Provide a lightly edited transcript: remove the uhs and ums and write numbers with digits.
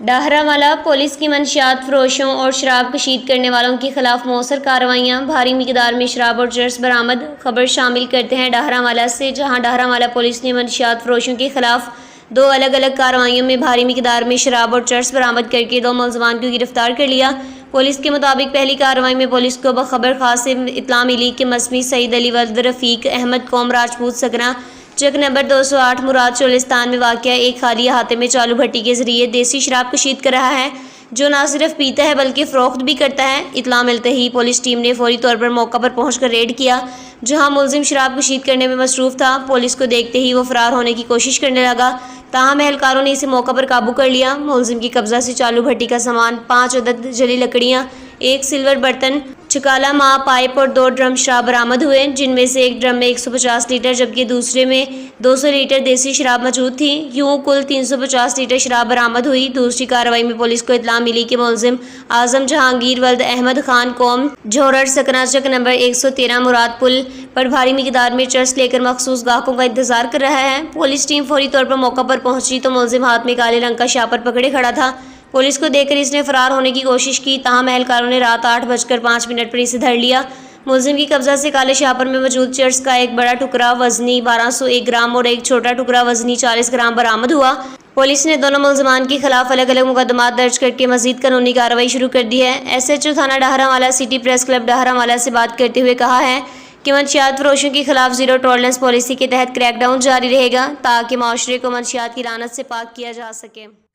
डाहरावाला police की मंशियात फरोशों और शराब कशीद करने वालों के खिलाफ मौसर कार्रवाइयाँ, भारी मिकदार में शराब और चर्स बरामद। खबर शामिल करते हैं डाहरावाला से, जहां डाहरावाला पुलिस ने मंशियात फरोशों के खिलाफ 2 अलग अलग कार्रवाइयों में भारी मिकदार में शराब और चर्स बरामद करके 2 मुलजमान को गिरफ्तार कर लिया। पुलिस के मुताबिक पहली कार्रवाई में पुलिस को बखबर खास से इत्तला मिली कि मसमी सईद अली वल्द रफ़ीक अहमद कौम राजपूत सकना चक नंबर 208 मुराद चोलिस्तान में वाक़या एक खाली अहाते में चालू भट्टी के जरिए देसी शराब कशीद कर रहा है, जो न सिर्फ पीता है बल्कि फ़रोख्त भी करता है। इत्तला मिलते ही पुलिस टीम ने फौरी तौर पर मौका पर पहुंचकर रेड किया, जहां मुलजिम शराब कशीद करने में मसरूफ़ था। पुलिस को देखते ही वो फरार होने की कोशिश करने लगा, ताहम एहलकारों ने इसे मौका पर काबू कर लिया। मुलजिम की कब्जा से चालू भट्टी का सामान 5 अदद जली लकड़ियाँ, 1 सिल्वर बर्तन, चकाला माँ पाइप और 2 ड्रम शराब बरामद हुए, जिनमें से एक ड्रम में 150 लीटर जबकि दूसरे में 200 लीटर देसी शराब मौजूद थी। यूँ कुल 350 लीटर शराब बरामद हुई। दूसरी कार्रवाई में पुलिस को इत्तला मिली कि मुलजिम आजम जहांगीर वल्द अहमद खान कौम झोरड़ सकनाचक नंबर 113 मुराद पुल पर भारी मिकदार में चर्स लेकर मखसूस गाहकों का इंतजार कर रहा है। पुलिस टीम फौरी तौर पर मौका पर पहुंची तो मुलजिम हाथ में काले रंग का शापर पकड़े खड़ा था। पुलिस को देखकर इसने फरार होने की कोशिश की, ताहम एहलकारों ने रात 8:05 पर इसे धर लिया। मुलजिम की कब्जा से काले शापर में मौजूद चर्स का एक बड़ा टुकड़ा वजनी 1201 ग्राम और एक छोटा टुकड़ा वजनी 40 ग्राम बरामद हुआ। पुलिस ने दोनों मुलजमान के खिलाफ अलग अलग मुकदमात दर्ज करके मजीद कानूनी कार्रवाई शुरू कर दी है। SHO थाना डाहरावाला सिटी प्रेस क्लब डाहरावाला से बात करते हुए कहा है कि मंशियात फरोशों के खिलाफ ज़ीरो टॉलरेंस पॉलिसी के तहत क्रैकडाउन जारी रहेगा, ताकि माशरे को मंशियात की लानत से पाक किया जा सके।